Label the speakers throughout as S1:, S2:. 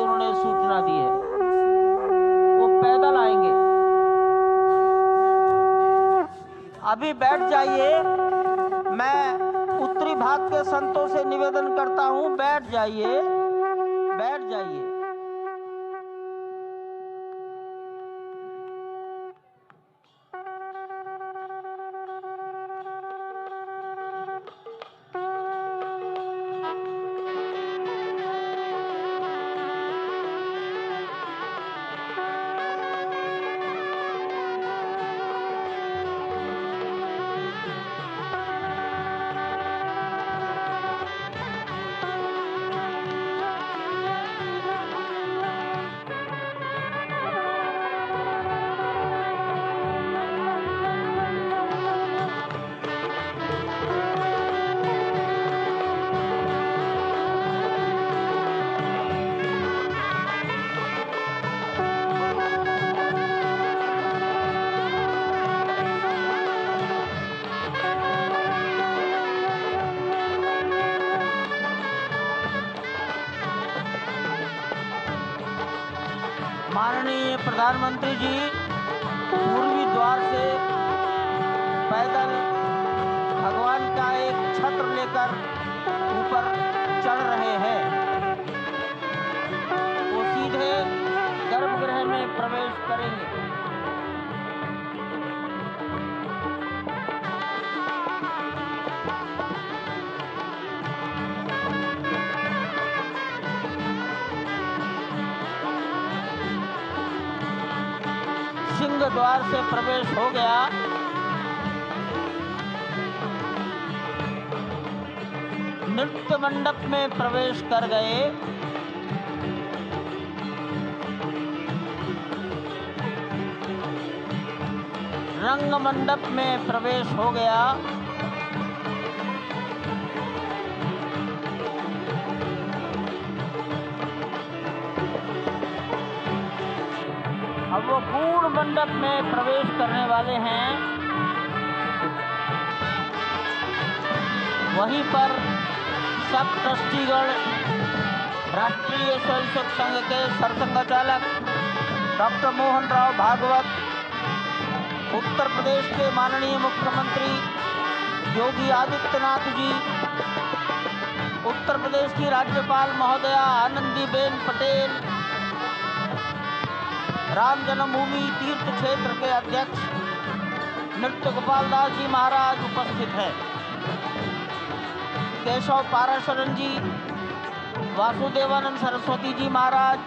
S1: उन्होंने सूचना दी है। वो पैदल आएंगे। अभी बैठ जाइए। मैं उत्तरी भाग के संतों से निवेदन करता हूं, बैठ जाइए, बैठ जाइए। माननीय प्रधानमंत्री जी पूर्वी द्वार से पैदल भगवान का एक छत्र लेकर ऊपर चढ़ रहे हैं। वो सीधे गर्भगृह में प्रवेश करेंगे। सिंह द्वार से प्रवेश हो गया। नृत्य मंडप में प्रवेश कर गए। रंग मंडप में प्रवेश हो गया। अब वो पूर्ण मंडप में प्रवेश करने वाले हैं। वहीं पर सब ट्रस्टीगण, राष्ट्रीय स्वयंसेवक संघ के सरसंघचालक डॉक्टर मोहन राव भागवत, उत्तर प्रदेश के माननीय मुख्यमंत्री योगी आदित्यनाथ जी, उत्तर प्रदेश की राज्यपाल महोदया आनंदीबेन पटेल, राम जन्मभूमि तीर्थ क्षेत्र के अध्यक्ष नृत्य गोपाल दास जी महाराज उपस्थित हैं। केशव पाराशरन जी, वासुदेवानंद सरस्वती जी महाराज,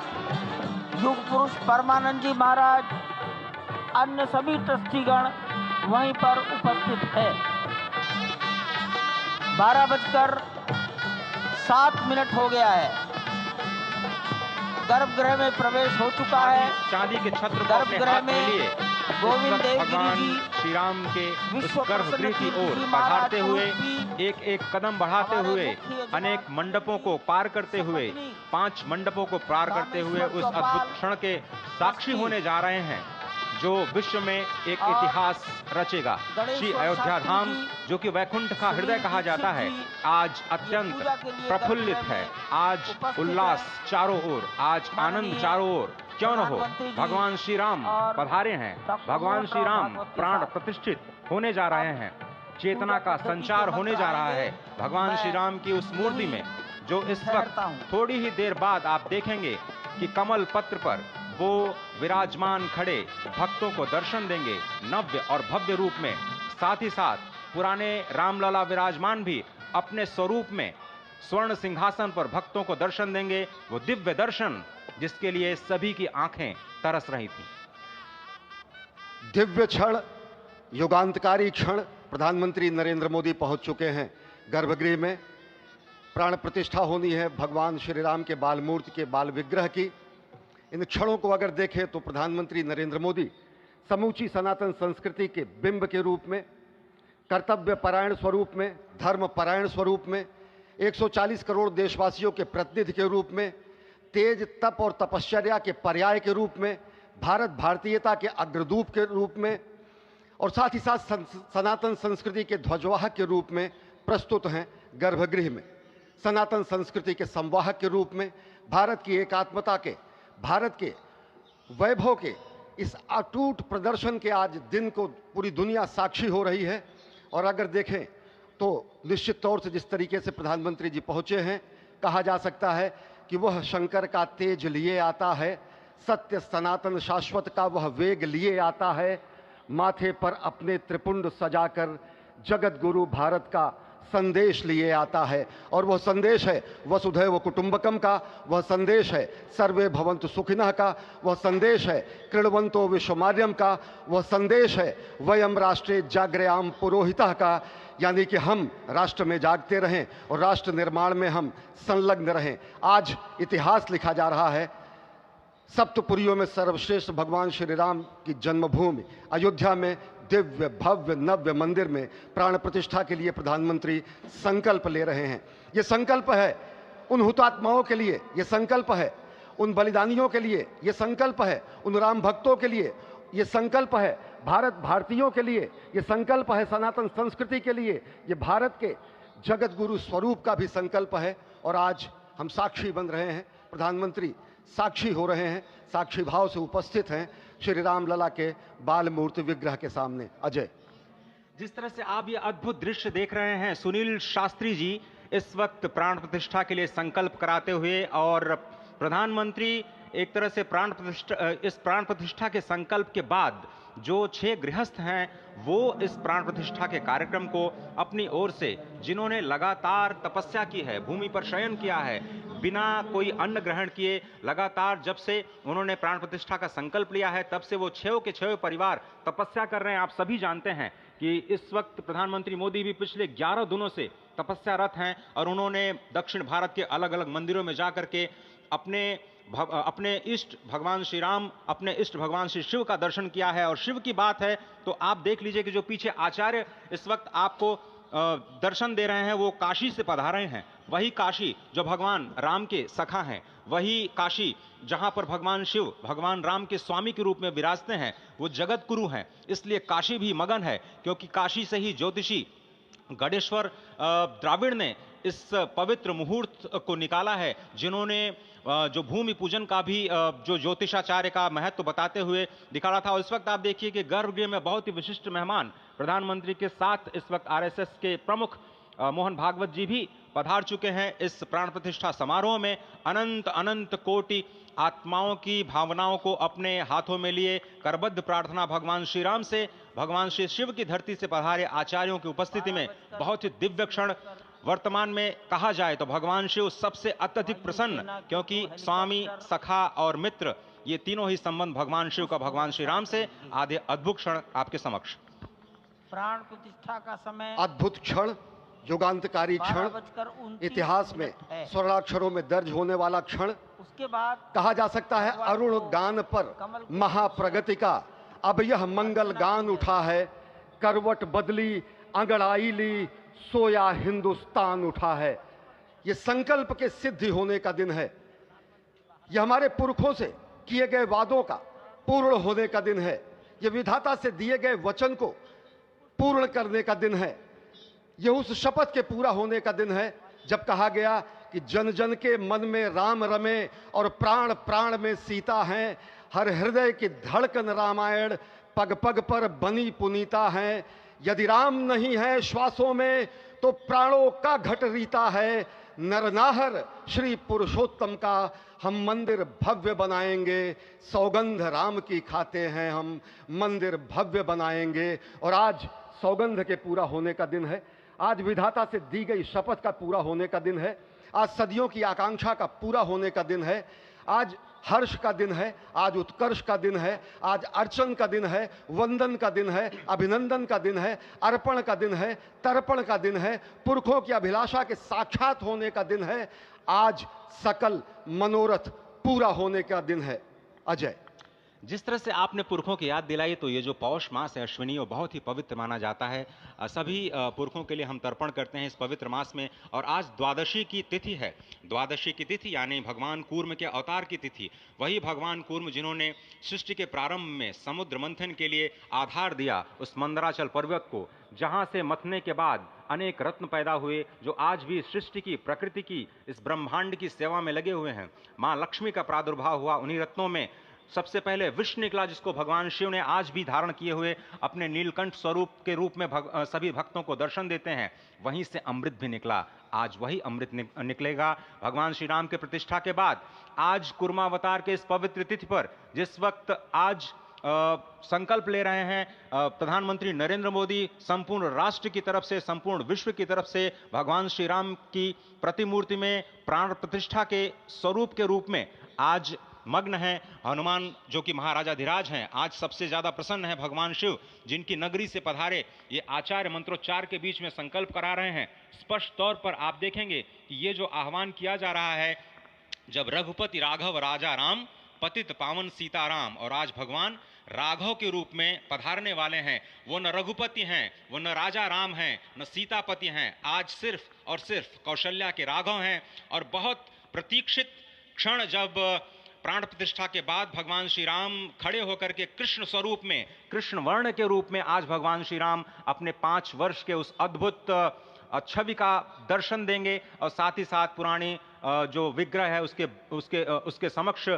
S1: युग पुरुष परमानंद जी महाराज, अन्य सभी ट्रस्टीगण वहीं पर उपस्थित है। 12:07 हो गया है। गर्भगृह में प्रवेश हो चुका है।
S2: चांदी के छत्र
S1: गर्भगृह में गोविंद
S2: भगवान श्री राम के उस गर्भगृह की ओर बढ़ाते हुए, एक एक कदम बढ़ाते हुए, अनेक मंडपों को पार करते हुए, 5 मंडपों को पार करते हुए उस अद्भुत क्षण के साक्षी होने जा रहे हैं जो विश्व में एक इतिहास रचेगा। श्री अयोध्या धाम, जो कि वैकुंठ का हृदय कहा जाता है, आज अत्यंत प्रफुल्लित है। आज उल्लास चारों ओर, आज आनंद चारों ओर। क्यों न हो, भगवान श्री राम पधारे हैं। भगवान श्री राम प्राण प्रतिष्ठित होने जा रहे हैं। चेतना का संचार होने जा रहा है भगवान श्री राम की उस मूर्ति में, जो इस वक्त थोड़ी ही देर बाद आप देखेंगे कि कमल पत्र पर वो विराजमान खड़े भक्तों को दर्शन देंगे नव्य और भव्य रूप में। साथ ही साथ पुराने रामलला विराजमान भी अपने स्वरूप में स्वर्ण सिंहासन पर भक्तों को दर्शन देंगे। वो दिव्य दर्शन जिसके लिए सभी की आंखें तरस रही थी।
S3: दिव्य क्षण, युगांतकारी क्षण। प्रधानमंत्री नरेंद्र मोदी पहुंच चुके हैं गर्भगृह में। प्राण प्रतिष्ठा होनी है भगवान श्री राम के बाल मूर्ति के बाल विग्रह की। इन क्षणों को अगर देखें तो प्रधानमंत्री नरेंद्र मोदी समूची सनातन संस्कृति के बिंब के रूप में, कर्तव्य परायण स्वरूप में, धर्म परायण स्वरूप में, 140 करोड़ देशवासियों के प्रतिनिधि के रूप में, तेज तप और तपश्चर्या के पर्याय के रूप में, भारत भारतीयता के अग्रदूत के रूप में और साथ ही साथ सनातन संस्कृति के ध्वजवाहक के रूप में प्रस्तुत हैं गर्भगृह में। सनातन संस्कृति के संवाहक के रूप में, भारत की एकात्मता के, भारत के वैभव के इस अटूट प्रदर्शन के आज दिन को पूरी दुनिया साक्षी हो रही है। और अगर देखें तो निश्चित तौर से जिस तरीके से प्रधानमंत्री जी पहुंचे हैं, कहा जा सकता है कि वह शंकर का तेज लिए आता है, सत्य सनातन शाश्वत का वह वेग लिए आता है, माथे पर अपने त्रिपुंड सजाकर जगत गुरु भारत का संदेश लिए आता है। और वह संदेश है वसुधैव कुटुंबकम का, वह संदेश है सर्वे भवन्तु सुखिनः का, वह संदेश है कृण्वन्तो विश्वमार्यम का, वह संदेश है वयम राष्ट्रे जाग्रयाम पुरोहितः का, यानी कि हम राष्ट्र में जागते रहें और राष्ट्र निर्माण में हम संलग्न रहें। आज इतिहास लिखा जा रहा है। सप्तपुरियों में सर्वश्रेष्ठ भगवान श्री राम की जन्मभूमि अयोध्या में दिव्य भव्य नव्य मंदिर में प्राण प्रतिष्ठा के लिए प्रधानमंत्री संकल्प ले रहे हैं। ये संकल्प है उन हुतात्माओं के लिए, ये संकल्प है उन बलिदानियों के लिए, ये संकल्प है उन राम भक्तों के लिए, ये संकल्प है भारत भारतीयों के लिए, ये संकल्प है सनातन संस्कृति के लिए, ये भारत के जगत गुरु स्वरूप का भी संकल्प है। और आज हम साक्षी बन रहे हैं, प्रधानमंत्री साक्षी हो रहे हैं, साक्षी भाव से उपस्थित हैं श्री राम लला के बाल मूर्ति विग्रह के सामने। अजय,
S2: जिस तरह से आप ये अद्भुत दृश्य देख रहे हैं, सुनील शास्त्री जी इस वक्त प्राण प्रतिष्ठा के लिए संकल्प कराते हुए, और प्रधानमंत्री एक तरह से इस प्राण प्रतिष्ठा के संकल्प के बाद जो 6 गृहस्थ हैं वो इस प्राण प्रतिष्ठा के कार्यक्रम को अपनी ओर से, जिन्होंने लगातार तपस्या की है, भूमि पर शयन किया है, बिना कोई अन्न ग्रहण किए, लगातार जब से उन्होंने प्राण प्रतिष्ठा का संकल्प लिया है तब से वो 6 के 6 परिवार तपस्या कर रहे हैं। आप सभी जानते हैं कि इस वक्त प्रधानमंत्री मोदी भी पिछले 11 दिनों से तपस्यारत हैं और उन्होंने दक्षिण भारत के अलग अलग मंदिरों में जाकर के अपने इष्ट भगवान श्री राम, अपने इष्ट भगवान श्री शिव का दर्शन किया है। और शिव की बात है तो आप देख लीजिए कि जो पीछे आचार्य इस वक्त आपको दर्शन दे रहे हैं वो काशी से पधारे हैं। वही काशी जो भगवान राम के सखा हैं, वही काशी जहां पर भगवान शिव भगवान राम के स्वामी के रूप में विराजते हैं, वो जगत गुरु हैं। इसलिए काशी भी मगन है, क्योंकि काशी से ही ज्योतिषी गणेश्वर द्राविड़ ने इस पवित्र मुहूर्त को निकाला है, जिन्होंने जो भूमि पूजन का भी जो ज्योतिषाचार्य का महत्व बताते हुए दिखाया था। और इस वक्त आप देखिए कि गर्भगृह में बहुत ही विशिष्ट मेहमान प्रधानमंत्री के साथ इस वक्त आरएसएस के प्रमुख मोहन भागवत जी भी पधार चुके हैं। इस प्राण प्रतिष्ठा समारोह में अनंत अनंत कोटि आत्माओं की भावनाओं को अपने हाथों में लिए करबद्ध प्रार्थना भगवान श्री राम से, भगवान श्री शिव की धरती से पधारे आचार्यों की उपस्थिति में बहुत ही दिव्य क्षण। वर्तमान में कहा जाए तो भगवान शिव सबसे अत्यधिक प्रसन्न, क्योंकि स्वामी, सखा और मित्र ये तीनों ही संबंध भगवान शिव का भगवान श्री राम से। आधे अद्भुत क्षण आपके समक्ष।
S1: प्राण प्रतिष्ठा का समय,
S3: अद्भुत क्षण, युगांतकारी क्षण, इतिहास में स्वर्णाक्षरों में दर्ज होने वाला क्षण।
S1: उसके बाद
S3: कहा जा सकता है अरुण गान पर महाप्रगति का अब यह मंगल गान उठा है, करवट बदली अंगड़ाई ली सोया हिंदुस्तान उठा है। यह संकल्प के सिद्धि होने का दिन है, यह हमारे पुरखों से किए गए वादों का पूर्ण होने का दिन है, यह विधाता से दिए गए वचन को पूर्ण करने का दिन है, यह उस शपथ के पूरा होने का दिन है जब कहा गया कि जन जन के मन में राम रमे और प्राण प्राण में सीता हैं, हर हृदय की धड़कन रामायण पग पग पर बनी पुनीता है। यदि राम नहीं है श्वासों में तो प्राणों का घट रीता है, नरनाहर श्री पुरुषोत्तम का हम मंदिर भव्य बनाएंगे, सौगंध राम की खाते हैं हम मंदिर भव्य बनाएंगे। और आज सौगंध के पूरा होने का दिन है, आज विधाता से दी गई शपथ का पूरा होने का दिन है, आज सदियों की आकांक्षा का पूरा होने का दिन है, आज हर्ष का दिन है, आज उत्कर्ष का दिन है, आज अर्चन का दिन है, वंदन का दिन है, अभिनंदन का दिन है, अर्पण का दिन है, तर्पण का दिन है, पुरखों की अभिलाषा के साक्षात होने का दिन है, आज सकल मनोरथ पूरा होने का दिन है। अजय,
S2: जिस तरह से आपने पुरखों की याद दिलाई, तो ये जो पौष मास है अश्विनी, वो बहुत ही पवित्र माना जाता है। सभी पुरखों के लिए हम तर्पण करते हैं इस पवित्र मास में। और आज द्वादशी की तिथि है। द्वादशी की तिथि यानी भगवान कूर्म के अवतार की तिथि। वही भगवान कूर्म जिन्होंने सृष्टि के प्रारंभ में समुद्र मंथन के लिए आधार दिया उस मंदराचल पर्वत को, जहां से मथने के बाद अनेक रत्न पैदा हुए, जो आज भी सृष्टि की, प्रकृति की, इस ब्रह्मांड की सेवा में लगे हुए हैं। मां लक्ष्मी का प्रादुर्भाव हुआ उन्हीं रत्नों में। सबसे पहले विष निकला, जिसको भगवान शिव ने आज भी धारण किए हुए अपने नीलकंठ स्वरूप के रूप में सभी भक्तों को दर्शन देते हैं। वहीं से अमृत भी निकला। आज वही अमृत निकलेगा भगवान श्री राम के प्रतिष्ठा के बाद। आज कुर्मावतार के इस पवित्र तिथि पर, जिस वक्त आज संकल्प ले रहे हैं प्रधानमंत्री नरेंद्र मोदी, संपूर्ण राष्ट्र की तरफ से, संपूर्ण विश्व की तरफ से, भगवान श्री राम की प्रतिमूर्ति में प्राण प्रतिष्ठा के स्वरूप के रूप में आज मग्न है। हनुमान जो कि महाराजाधिराज हैं, आज सबसे ज्यादा प्रसन्न है भगवान शिव, जिनकी नगरी से पधारे ये आचार्य मंत्रोच्चार के बीच में संकल्प करा रहे हैं। स्पष्ट तौर पर आप देखेंगे कि ये जो आह्वान किया जा रहा है, जब रघुपति राघव राजा राम, पतित पावन सीताराम, और आज भगवान राघव के रूप में पधारने वाले हैं। वो न रघुपति हैं, वो न राजा राम हैं, न सीतापति हैं। आज सिर्फ और सिर्फ कौशल्या के राघव हैं। और बहुत प्रतीक्षित क्षण, जब प्राण प्रतिष्ठा के बाद भगवान श्री राम खड़े होकर के कृष्ण स्वरूप में, कृष्ण वर्ण के रूप में आज भगवान श्री राम अपने 5 वर्ष के उस अद्भुत छवि का दर्शन देंगे। और साथ ही साथ पुरानी जो विग्रह है उसके समक्ष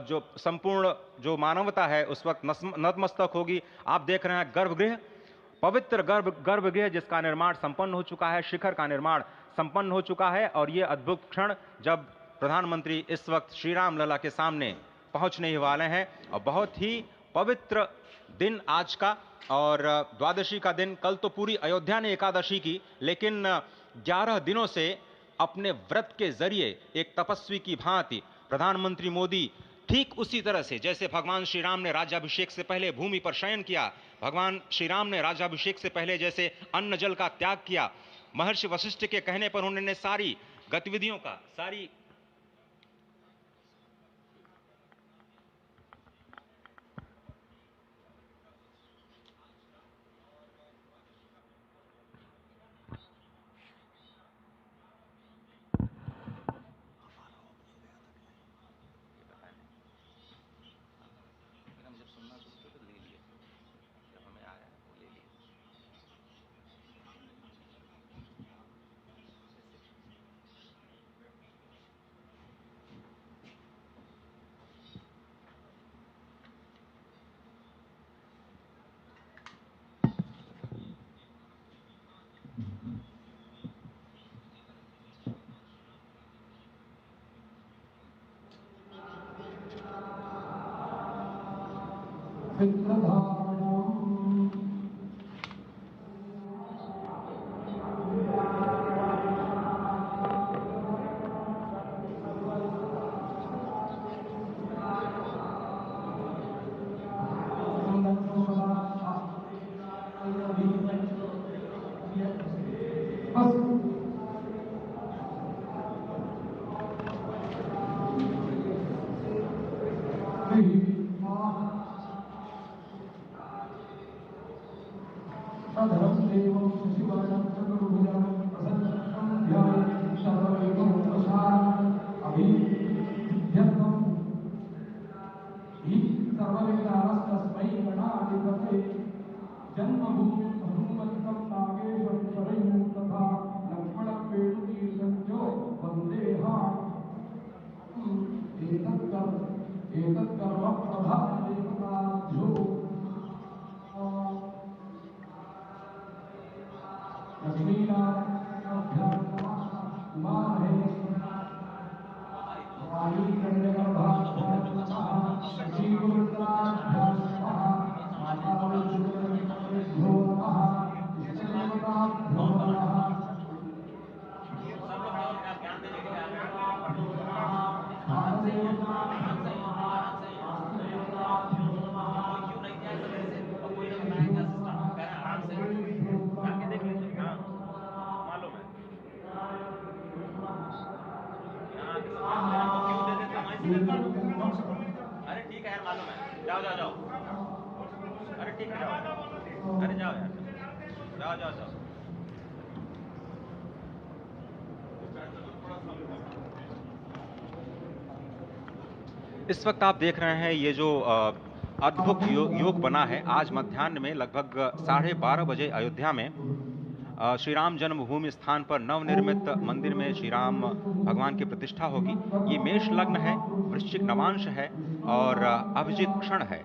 S2: जो संपूर्ण जो मानवता है उस वक्त नतमस्तक होगी। आप देख रहे हैं गर्भगृह, पवित्र गर्भगृह जिसका निर्माण संपन्न हो चुका है, शिखर का निर्माण संपन्न हो चुका है। और ये अद्भुत क्षण जब प्रधानमंत्री इस वक्त श्री राम लला के सामने पहुंचने ही वाले हैं। और बहुत ही पवित्र दिन आज का, और द्वादशी का दिन। कल तो पूरी अयोध्या ने एकादशी की, लेकिन 11 दिनों से अपने व्रत के जरिए एक तपस्वी की भांति प्रधानमंत्री मोदी ठीक उसी तरह से, जैसे भगवान श्री राम ने राज्याभिषेक से पहले भूमि पर शयन किया, भगवान श्री राम ने राज्याभिषेक से पहले जैसे अन्न जल का त्याग किया, महर्षि वशिष्ठ के कहने पर उन्होंने सारी गतिविधियों का, सारी अरे ठीक है खैर मालूम है। जाओ जाओ जाओ, अरे ठीक है जाओ, अरे जाओ यार, जाओ जाओ जाओ। इस वक्त आप देख रहे हैं ये जो अद्भुत योग बना है। आज मध्याह्न में लगभग 12:30 बजे अयोध्या में श्री राम जन्मभूमि स्थान पर नवनिर्मित मंदिर में श्री राम भगवान की प्रतिष्ठा होगी। ये मेष लग्न है, वृश्चिक नवांश है और अभिजीत क्षण है।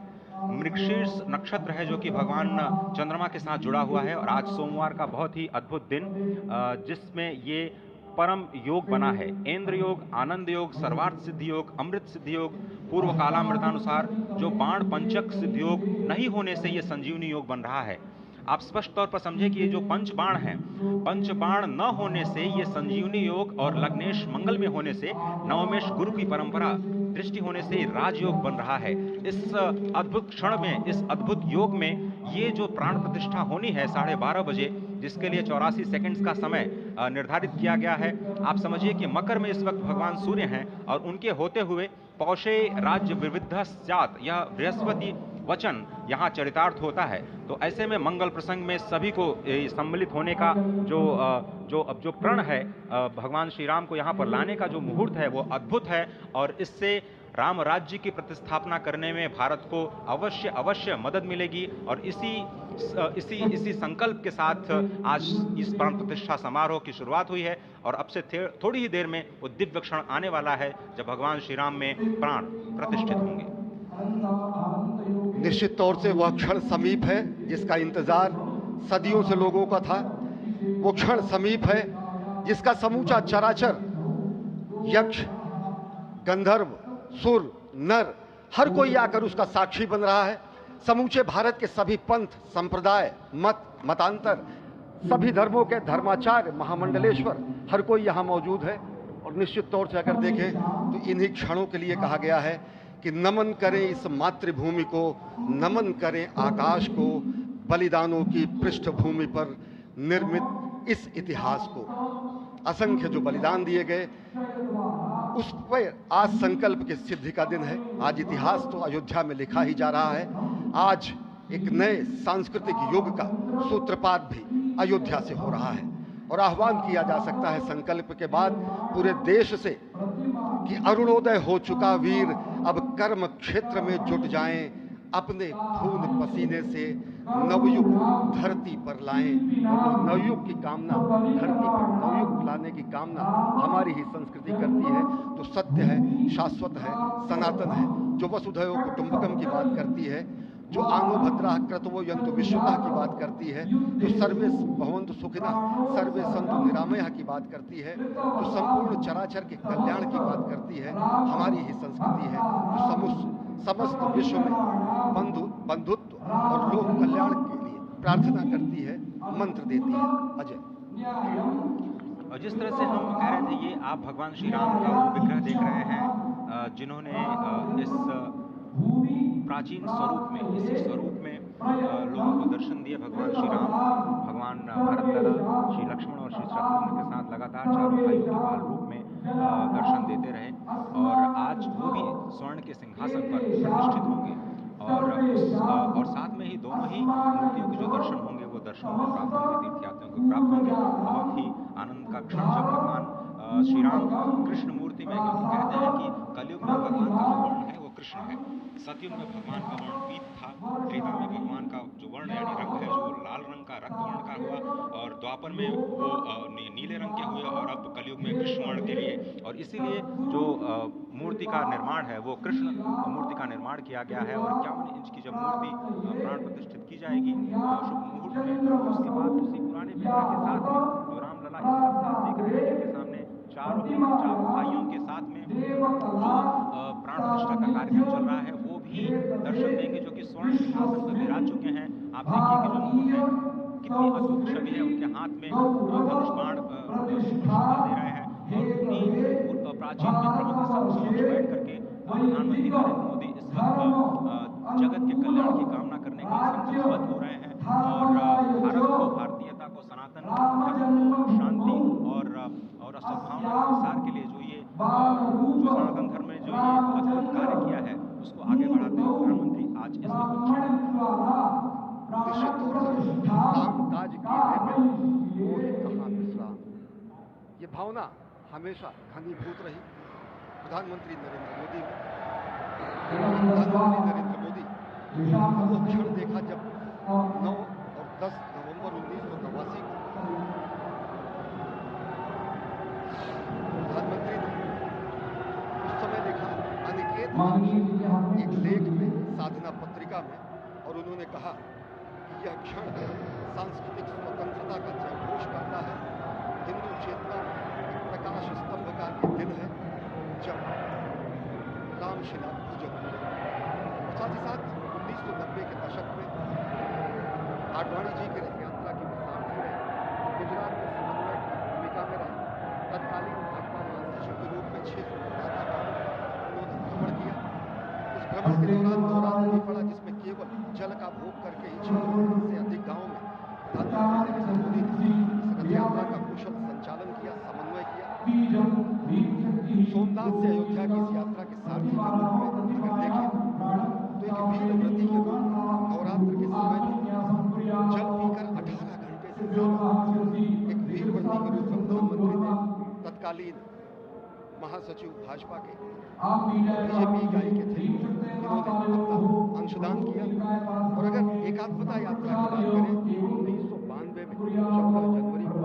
S2: मृगशीर्ष नक्षत्र है जो कि भगवान चंद्रमा के साथ जुड़ा हुआ है। और आज सोमवार का बहुत ही अद्भुत दिन जिसमें ये परम योग बना है। इंद्र योग, आनंद योग, सर्वार्थ सिद्धि योग, अमृत सिद्धि योग, पूर्व कालामृतानुसार जो बाण पंचक सिद्धि योग नहीं होने से ये संजीवनी योग बन रहा है। आप स्पष्ट तौर पर समझे कि ये जो पंच बाण है, पंच बाण न होने से ये संजीवनी योग और लग्नेश मंगल में होने से नवमेश गुरु की परंपरा दृष्टि होने से राजयोग बन रहा है। इस अद्भुत क्षण में, इस अद्भुत योग में ये जो प्राण प्रतिष्ठा होनी है 12:30 बजे, जिसके लिए 84 सेकंड्स का समय निर्धारित किया गया है। आप समझिए कि मकर में इस वक्त भगवान सूर्य हैं और उनके होते हुए पौषे राज्य विविध स्यात्, यह बृहस्पति वचन यहाँ चरितार्थ होता है। तो ऐसे में मंगल प्रसंग में सभी को सम्मिलित होने का जो प्रण है, भगवान श्री राम को यहाँ पर लाने का जो मुहूर्त है वो अद्भुत है। और इससे राम राज्य की प्रतिस्थापना करने में भारत को अवश्य मदद मिलेगी। और इसी संकल्प के साथ आज इस प्राण प्रतिष्ठा समारोह की शुरुआत हुई है। और अब से थोड़ी ही देर में वो दिव्य क्षण आने वाला है जब भगवान श्री राम में प्राण प्रतिष्ठित होंगे।
S3: निश्चित तौर से वह क्षण समीप है जिसका इंतजार सदियों से लोगों का था। वो क्षण समीप है जिसका समूचा चराचर, यक्ष, गंधर्व, सुर, नर, हर कोई आकर उसका साक्षी बन रहा है। समूचे भारत के सभी पंथ, संप्रदाय, मतांतर, सभी धर्मों के धर्माचार्य, महामंडलेश्वर, हर कोई यहाँ मौजूद है। और निश्चित तौर से अगर देखें तो इन्हीं क्षणों के लिए कहा गया है कि नमन करें इस मातृभूमि को, नमन करें आकाश को, बलिदानों की पृष्ठभूमि पर निर्मित इस इतिहास को। असंख्य जो बलिदान दिए गए उस पर आज संकल्प की सिद्धि का दिन है। आज इतिहास तो अयोध्या में लिखा ही जा रहा है। आज एक नए सांस्कृतिक युग का सूत्रपात भी अयोध्या से हो रहा है। और आह्वान किया जा सकता है संकल्प के बाद पूरे देश से कि अरुणोदय हो चुका वीर, अब कर्म क्षेत्र में जुट जाएं, अपने खून पसीने से नवयुग धरती पर लाएं। और नवयुग की कामना, धरती पर नवयुग लाने की कामना हमारी ही संस्कृति करती है, जो सत्य है, शाश्वत है, सनातन है, जो वसुधैव कुटुंबकम की बात करती है, जो आंगो भद्रा क्रतवो यंतु विश्वतः की बात करती है, जो सर्वे भवन्तु सुखिनः सर्वे सन्तु निरामयः की बात करती है, जो संपूर्ण चराचर के कल्याण की बात करती है, हमारी ही संस्कृति है, जो समस्त विश्व में बंधुत्व और लोक कल्याण के लिए प्रार्थना करती है, मंत्र देती है। अजय,
S2: और जिस तरह से हम कह रहे थे, ये आप भगवान श्री राम का वो विग्रह देख रहे हैं जिन्होंने इस प्राचीन स्वरूप में, इसी स्वरूप में लोगों को दर्शन दिए। भगवान श्री राम, भगवान भरतलाल, श्री लक्ष्मण और श्री शत्रुघ्न के साथ लगातार चारों भाइयों के बाल रूप में दर्शन देते रहे। और आज वो भी स्वर्ण के सिंहासन पर प्रतिष्ठित होंगे। और साथ में ही दोनों ही मूर्तियों के जो दर्शन होंगे वो दर्शन को प्राप्त होंगे, तीर्थयात्रियों को प्राप्त होंगे। बहुत ही आनंद का क्षण जब भगवान श्री राम कृष्ण मूर्ति में, क्योंकि कहते हैं कि कलयुग में भगवान का जो वर्ण है वो कृष्ण है, सतयुग में भगवान का वर्ण पीत था, त्रेता में भगवान का जो वर्ण यानी रंग है जो लाल रंग का, रक्त वर्ण का हुआ, और द्वापर में वो नीले रंग के हुए, और अब कलयुग में कृष्ण वर्ण के लिए। और इसीलिए जो मूर्ति का निर्माण है वो कृष्ण मूर्ति का निर्माण किया गया है। और 51 इंच की जब मूर्ति प्राण प्रतिष्ठित की जाएगी शुभ मुहूर्त में, उसके बाद उसी पुराने विग्रह के साथ में जो रामलला इस वक्त आप देख रहे हैं, जिनके सामने चारों भाइयों के साथ में जो प्राण प्रतिष्ठा का कार्यक्रम चल रहा है, वो भी दर्शन देंगे, जो कि स्वर्ण सिंहासन पर विराज चुके हैं। आप देखिए कि जो मुकुट है, कितनी अद्भुत छवि है, उनके हाथ में धनुष बाण दे रहे हैं। और उन्हीं प्राचीन विग्रहों के समक्ष बैठ करके प्रधानमंत्री नरेंद्र मोदी इस वक्त जगत के कल्याण की कामना करने के लिए संकल्पबद्ध हो रहे हैं। और भारत को, भारतीयता को, सनातन धर्म को शांति और सद्भावना के प्रसार के लिए जो सनातन धर्म ने जो ये अद्भुत कार्य किया है, उसको आगे बढ़ाते हुए आज इसके कुछ
S3: निश्चित तौर से काम काज की कहाँ विश्राम। ये भावना हमेशा घनीभूत रही प्रधानमंत्री नरेंद्र मोदी में। प्रधानमंत्री नरेंद्र मोदी वो क्षण देखा जब 9 और 10 नवंबर 1989 को प्रधानमंत्री ने उस समय देखा अनिकेत एक लेख में साधना पत्रिका में, और उन्होंने कहा कि यह क्षण सांस्कृतिक स्वतंत्रता का जयघोष करता है, हिंदू चेतना में एक प्रकाश स्तंभ का दिन है जब रामशिला पूजन हुए। और साथ ही साथ 1990 के दशक में आडवाणी जी की रथ यात्रा की सारथी रहे, गुजरात में समन्वय की भूमिका में रहे, तत्कालीन भाजपा महासचिव के रूप में 6 गांवों का उन्होंने भ्रमण किया। उस भ्रमण के दौरान नवरात्र भी पड़ा जिसमें केवल जल का भोग करके ही 6 से अधिक गांवों में प्रधानमंत्री नरेंद्र मोदी ने इस रथ यात्रा का कुशल संचालन किया, समन्वय किया। सोमनाथ से अयोध्या की इस यात्रा के सारथी के रूप में अगर देखें तो एक वीर व्रती के रूप में नवरात्र के समय में जल पीकर 18 घंटे से ज्यादा एक वीर व्रती के रूप में प्रधानमंत्री ने तत्कालीन महासचिव भाजपा के बीजेपी इकाई के थे, इन्होंने अपना अंशदान किया। और अगर एकात्मता यात्रा की बात करें 1992 में 14 जनवरी को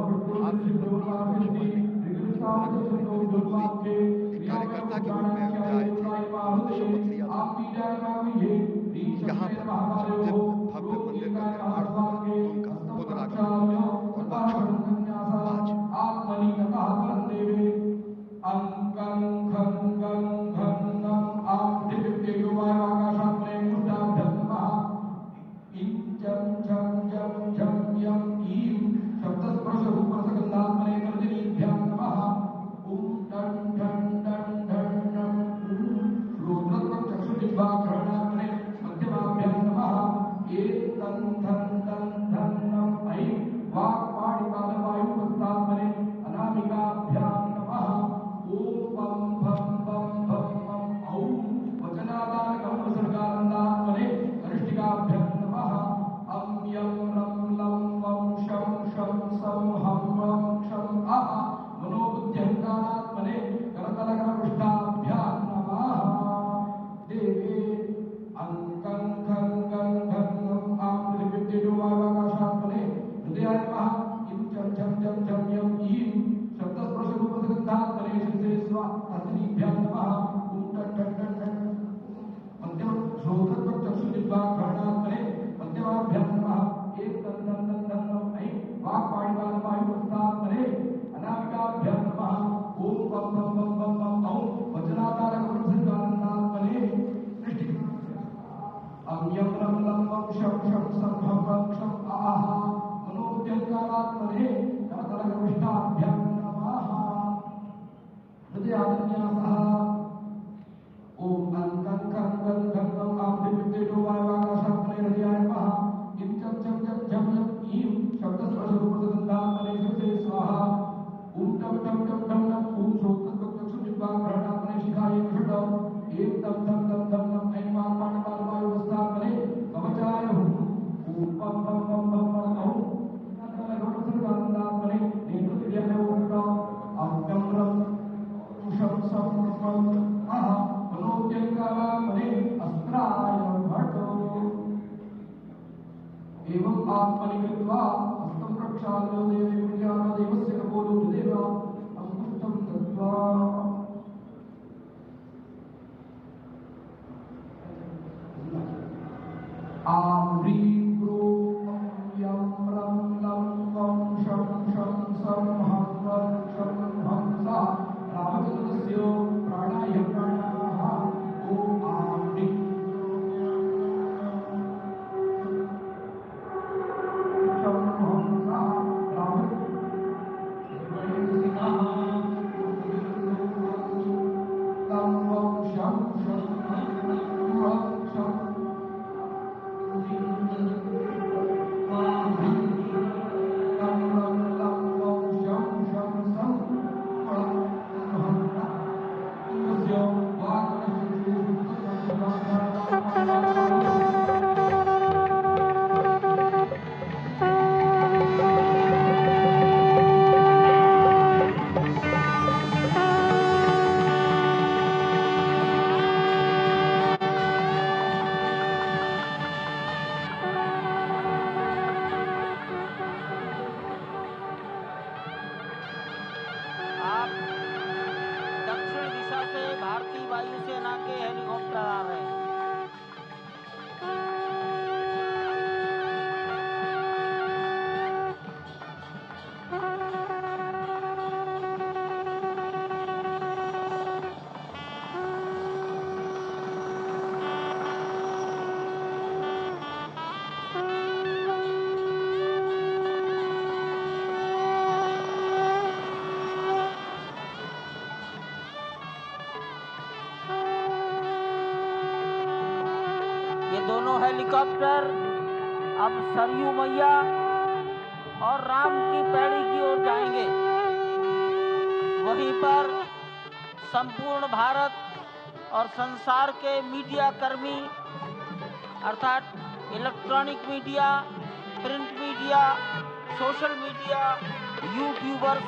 S3: आज से 32 वर्ष पहले प्रधानमंत्री नरेंद्र मोदी एक कार्यकर्ता के रूप में अयोध्या आए थे, उन्होंने शपथ लिया था यहाँ पर जब भव्य मंदिर का निर्माण होगा तो उनका पुनरागमन होगा। और वह क्षण आज
S1: ये दोनों हेलीकॉप्टर अब सरयू मैया और राम की पैड़ी की ओर जाएंगे। वहीं पर संपूर्ण भारत और संसार के मीडिया कर्मी अर्थात electronic media, print media, social media, YouTubers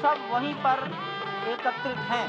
S1: सब वहीं पर एकत्रित हैं।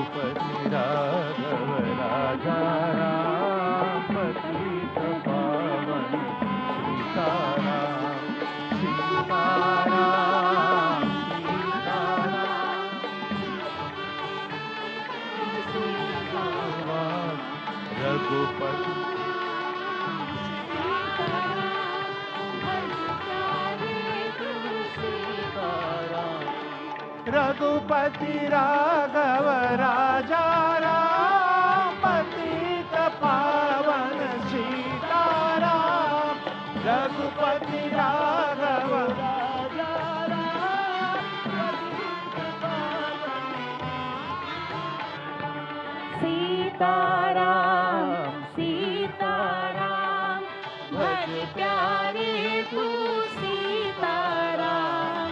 S4: रघुपति राघव राजा राम पतित पावन सीताराम सीताराम सीताराम रघुपति रघुपति राघव राजा राम पतित पावन सीताराम रघुपति राघव राजा राम पतित पावन सीताराम सीताराम भज प्यारे तू सीताराम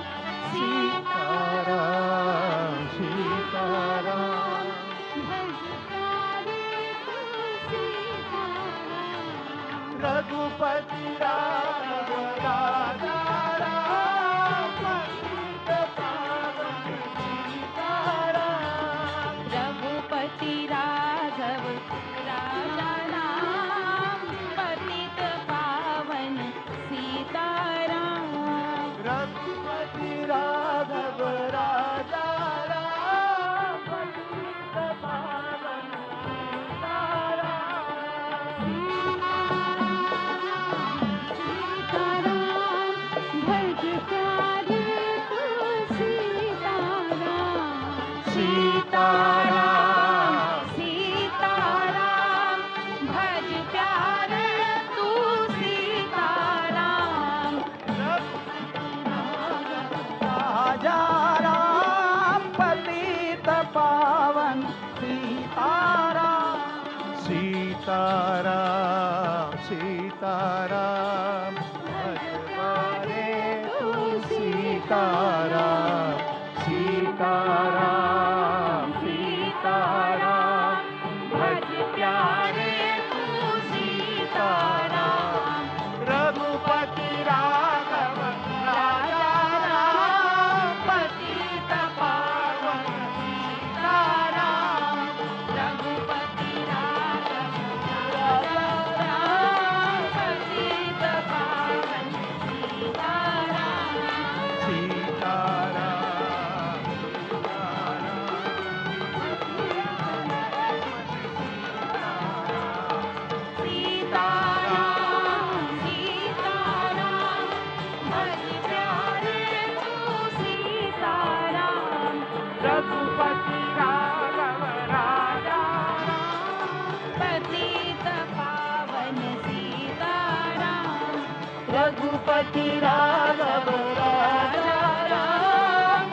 S4: सीताराम सीताराम भज प्यारे तू सीताराम रघुपति राघव राजा राम पतित पावन सीताराम रघुपति राघव राजा राम पतित पावन सीताराम रघुपति राघव राजा राम पतित पावन सीताराम सीताराम भज प्यारे तू सीताराम
S1: राजा राम पतित पावन सीताराम
S4: सीताराम सीताराम भज प्यारे तू सीताराम सीताराम सीताराम भज प्यारे तू सीताराम रघुपति राघव राजा राम पतित पावन सीताराम रघुपति राघव राजा राम पतित पावन सीताराम सीताराम रघुपति राघव राजा पतित पावन सीताराम रघुपति राघव राजा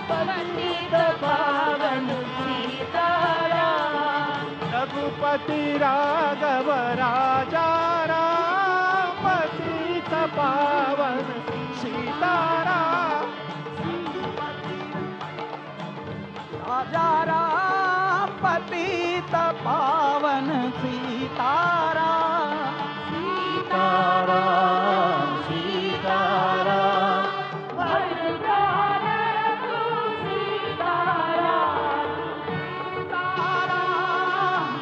S4: पतित पावन सीताराम रघुपति राघव राजा पतित पावन सीताराम
S1: राजा राम पतित पावन सीताराम
S4: सीताराम सीताराम भज प्यारे तू सीताराम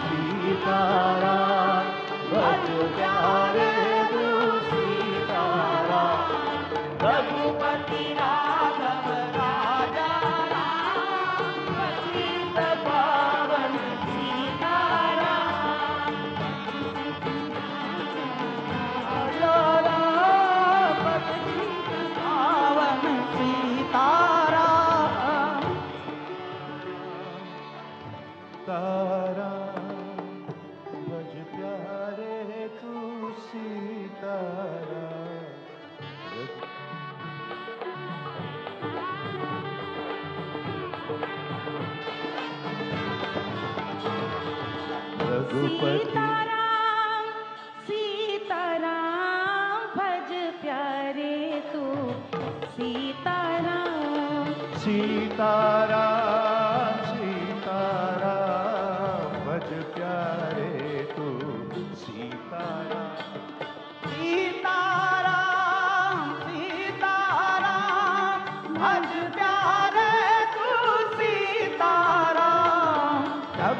S4: सीताराम भज प्यारे तू सीताराम रघुपति राघव राजा पतित पावन सीताराम
S1: पावन सीताराम
S4: तारा भज प्यारे तू सीताराम रघुपति
S5: सीताराम भज प्यारे तू सीताराम
S4: सीताराम सीताराम भज प्यारे तू सीताराम
S1: सीताराम सीताराम भज प्यारे तू सीताराम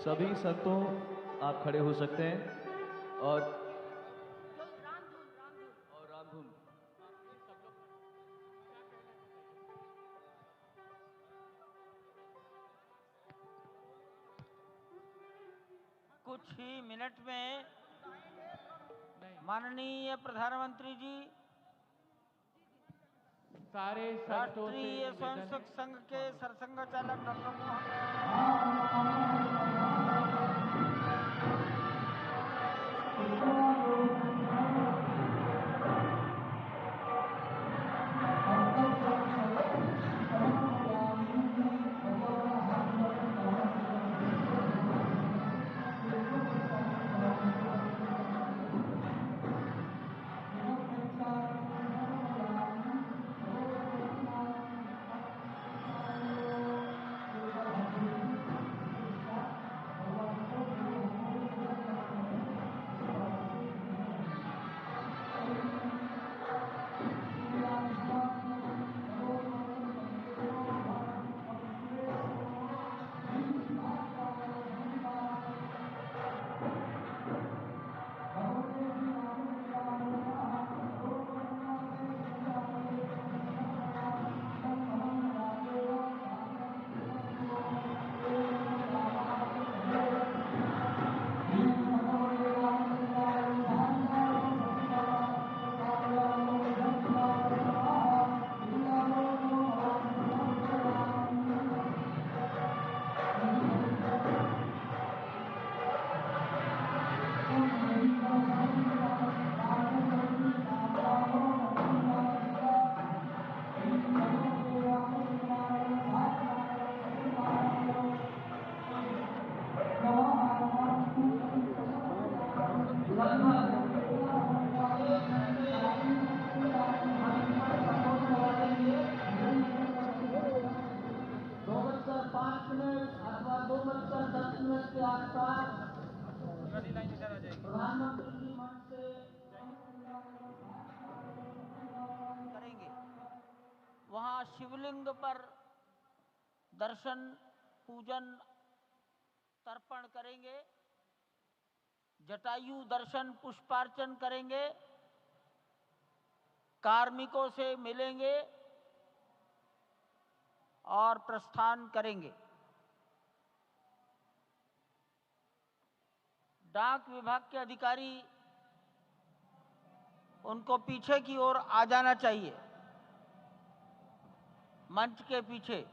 S6: सभी संतों आप खड़े हो सकते हैं और रामधुन
S1: कुछ ही मिनट में माननीय प्रधानमंत्री जी
S4: सारे संतों से
S1: राष्ट्रीय
S4: निवेदन
S1: स्वयंसेवक संघ के सरसंघ चालक डॉक्टर मोहन प्रधानमंत्री जी मंच से करेंगे। वहां शिवलिंग पर दर्शन पूजन तर्पण करेंगे, जटायु दर्शन पुष्पार्चन करेंगे, कार्मिकों से मिलेंगे और प्रस्थान करेंगे। डाक विभाग के अधिकारी उनको पीछे की ओर आ जाना चाहिए, मंच के पीछे।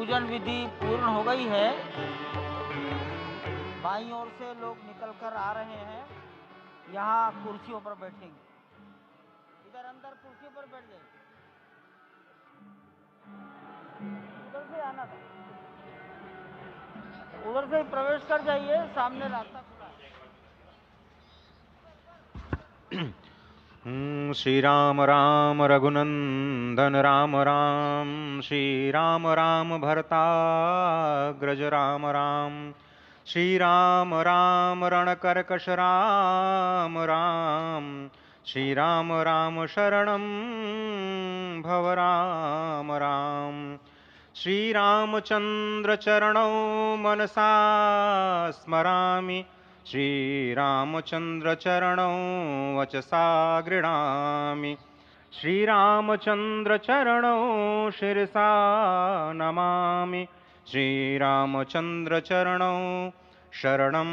S1: पूजन विधि पूर्ण हो गई है। बाईं ओर से लोग निकलकर आ रहे हैं, यहाँ कुर्सियों पर बैठेंगे। इधर अंदर कुर्सियों पर बैठ जाइए, उधर से आना था, उधर से ही प्रवेश कर जाइए, सामने रास्ता खुला है।
S2: श्री राम राम रघुनंदन राम राम, श्री राम राम भरताग्रज राम राम, श्री राम राम रणकर्कश राम राम, श्री राम राम शरणं भव राम राम, श्री रामचंद्र चरणौ मनसा स्मरामि, श्री रामचंद्र चरणौ वचसा गृह्णामि, श्री रामचंद्र चरणौ शिरसा नमामि, श्री रामचंद्र चरणौ शरणं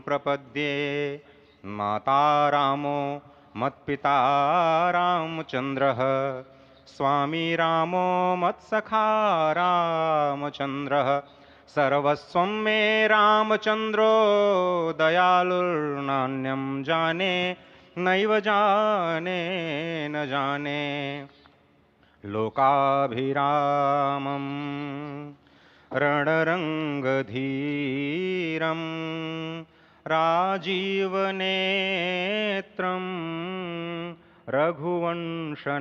S2: प्रपद्ये। माता रामो मत्पिता रामचंद्रः, स्वामी रामो मत्सखा रामचंद्रः, सर्वस्वं मे रामचंद्रो दयालुर्नान्यं जाने नैव जाने न जाने। लोकाभिरामं रणरंगधीरं राजीवनेत्रं रघुवंशनाथं,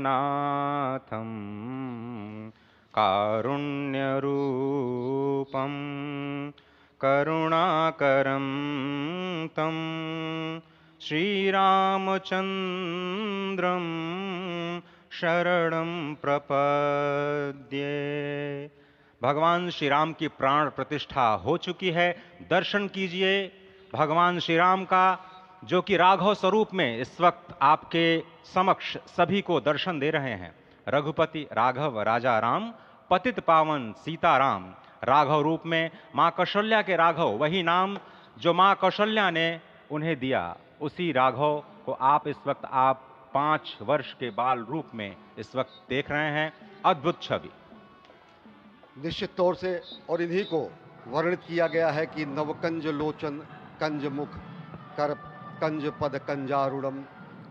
S2: कारुण्यरूपं करुणाकरं तं श्रीरामचन्द्रं शरणं प्रपद्ये। भगवान श्री राम की प्राण प्रतिष्ठा हो चुकी है। दर्शन कीजिए भगवान श्री राम का, जो कि राघव स्वरूप में इस वक्त आपके समक्ष सभी को दर्शन दे रहे हैं। रघुपति राघव राजा राम, पतित पावन सीताराम। राघव रूप में माँ कौशल्या के राघव, वही नाम जो माँ कौशल्या ने उन्हें दिया, उसी राघव को आप इस वक्त 5 वर्ष के बाल रूप में इस वक्त देख रहे हैं। अद्भुत छवि।
S3: निश्चित तौर से और इन्हीं को वर्णित किया गया है कि नवकंज लोचन कंज मुख कर कंज पद कंजारुणम,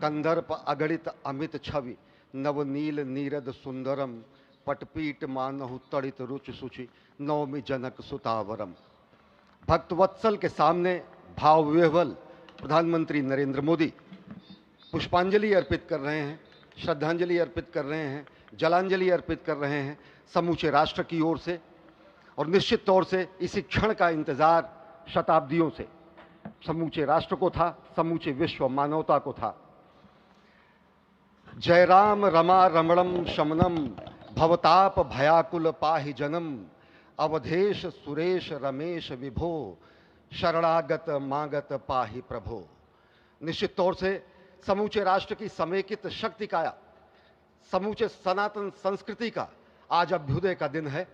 S3: कंदर्प अगणित अमित छवि, नवनील नीरद सुंदरम, पटपीट मानहु तड़ित रुचि सुचि, नवमी जनक सुतावरम। भक्तवत्सल के सामने भाव विह्वल प्रधानमंत्री नरेंद्र मोदी पुष्पांजलि अर्पित कर रहे हैं, श्रद्धांजलि अर्पित कर रहे हैं, जलांजलि अर्पित कर रहे हैं समूचे राष्ट्र की ओर से। और निश्चित तौर से इसी क्षण का इंतजार शताब्दियों से समूचे राष्ट्र को था, समूचे विश्व मानवता को था। जय राम रमा रमणम शमनम, भवताप भयाकुल पाहि जनम, अवधेश सुरेश रमेश विभो, शरणागत मागत पाहि प्रभो। निश्चित तौर से समूचे राष्ट्र की समेकित शक्ति का, समूचे सनातन संस्कृति का आज अभ्युदय का दिन है।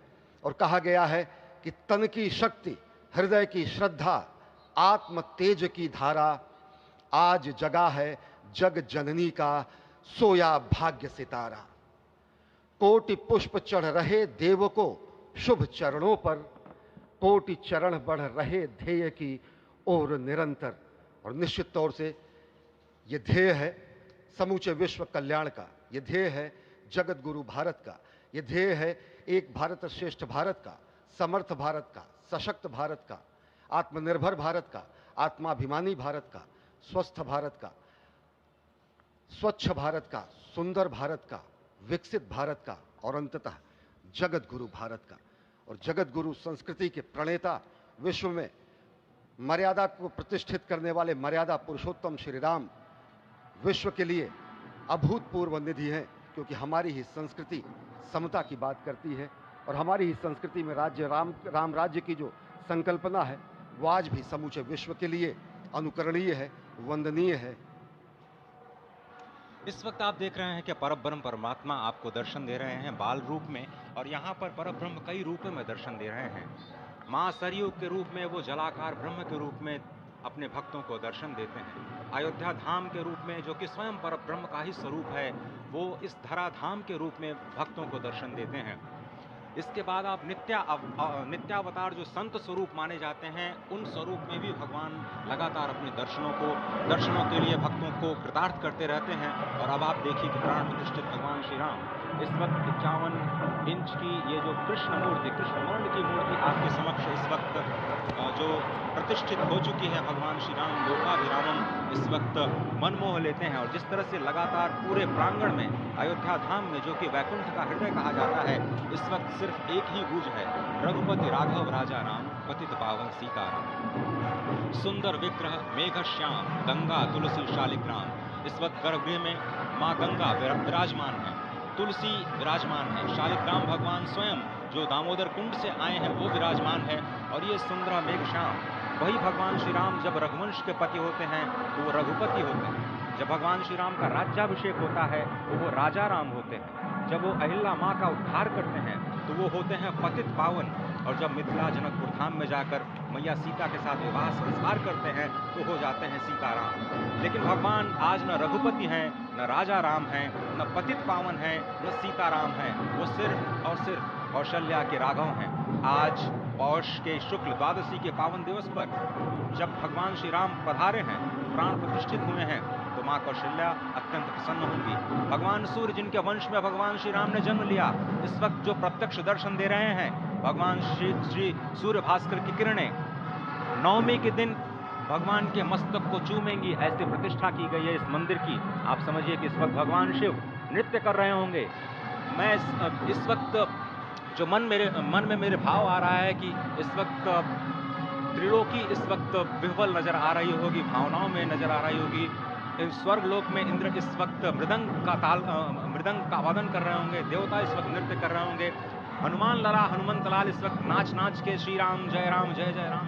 S3: और कहा गया है कि तन की शक्ति, हृदय की श्रद्धा, आत्म तेज की धारा आज जगा है जग जननी का सोया भाग्य सितारा। कोटि पुष्प चढ़ रहे देव को शुभ चरणों पर, कोटि चरण बढ़ रहे ध्येय की ओर निरंतर। और निश्चित तौर से ये ध्येय है समूचे विश्व कल्याण का, ये ध्येय है जगत गुरु भारत का, ये ध्येय है एक भारत श्रेष्ठ भारत का, समर्थ भारत का, सशक्त भारत का, आत्मनिर्भर भारत का, आत्माभिमानी भारत का, स्वस्थ भारत का, स्वच्छ भारत का, सुंदर भारत का, विकसित भारत का और अंततः जगत गुरु भारत का। और जगत गुरु संस्कृति के प्रणेता, विश्व में मर्यादा को प्रतिष्ठित करने वाले मर्यादा पुरुषोत्तम श्री राम विश्व के लिए अभूतपूर्व निधि हैं, क्योंकि हमारी ही संस्कृति समता की बात करती है और हमारी ही संस्कृति में राज्य राम राज्य की जो संकल्पना है वो आज भी समूचे विश्व के लिए अनुकरणीय है, वंदनीय है।
S2: इस वक्त आप देख रहे हैं कि परब्रह्म परमात्मा आपको दर्शन दे रहे हैं बाल रूप में, और यहाँ पर परब्रह्म कई रूपों में दर्शन दे रहे हैं। माँ सरयू के रूप में वो जलाकार ब्रह्म के रूप में अपने भक्तों को दर्शन देते हैं। अयोध्या धाम के रूप में, जो कि स्वयं परब्रह्म का ही स्वरूप है, वो इस धरा धाम के रूप में भक्तों को दर्शन देते हैं। इसके बाद आप नित्यावतार जो संत स्वरूप माने जाते हैं, उन स्वरूप में भी भगवान लगातार अपने दर्शनों के लिए भक्तों को कृतार्थ करते रहते हैं। और अब आप देखिए कि प्राण प्रतिष्ठित भगवान श्री राम इस वक्त 51 इंच की ये जो कृष्ण वर्ण की मूर्ति आपके समक्ष इस वक्त जो प्रतिष्ठित हो चुकी है, भगवान श्री राम लोकाभिरामम इस वक्त मनमोह लेते हैं। और जिस तरह से लगातार पूरे प्रांगण में, अयोध्या धाम में, जो कि वैकुंठ का हृदय कहा जाता है, इस वक्त सिर्फ एक ही गूंज है, रघुपति राघव राजा राम, पतित पावन सीताराम। सुंदर विग्रह मेघ श्याम, गंगा तुलसी शालिग्राम। इस वक्त गर्भगृह में माँ गंगा विराजमान है, तुलसी विराजमान है, शालिग्राम भगवान स्वयं जो दामोदर कुंड से आए हैं वो विराजमान है। और ये सुंदर मेघ श्याम, वही भगवान श्री राम जब रघुवंश के पति होते हैं तो वो रघुपति होते हैं। जब भगवान श्री राम का राज्याभिषेक होता है तो वो राजा राम होते हैं। जब वो अहिल्या माँ का उद्धार करते हैं तो वो होते हैं पतित पावन। और जब मिथिला जनकपुर धाम में जाकर मैया सीता के साथ विवाह संस्कार करते हैं तो हो जाते हैं सीताराम। लेकिन भगवान आज न रघुपति हैं, न राजा राम हैं, न पतित पावन हैं, न सीताराम हैं। वो सिर्फ और सिर्फ कौशल्या के राघव हैं। आज पौष के शुक्ल द्वादशी के पावन दिवस पर जब भगवान श्री राम पधारे हैं, प्राण प्रतिष्ठित हुए हैं, तो माँ कौशल्या अत्यंत प्रसन्न होंगी। भगवान सूर्य जिनके वंश में भगवान श्री राम ने जन्म लिया, इस वक्त जो प्रत्यक्ष दर्शन दे रहे हैं, भगवान श्री सूर्य भास्कर की किरणें नवमी के दिन भगवान के मस्तक को चूमेंगी। ऐसी प्रतिष्ठा की गई है इस मंदिर की। आप समझिए कि इस वक्त भगवान शिव नृत्य कर रहे होंगे। मैं इस वक्त जो मन में मेरे भाव आ रहा है कि इस वक्त त्रिलोकी इस वक्त विह्वल नजर आ रही होगी, भावनाओं में नजर आ रही होगी। स्वर्ग लोक में इंद्र इस वक्त मृदंग का वादन कर रहे होंगे, देवता इस वक्त नृत्य कर रहे होंगे। हनुमान लला हनुमंत लाल इस वक्त नाच नाच के श्री राम जय राम जय जय राम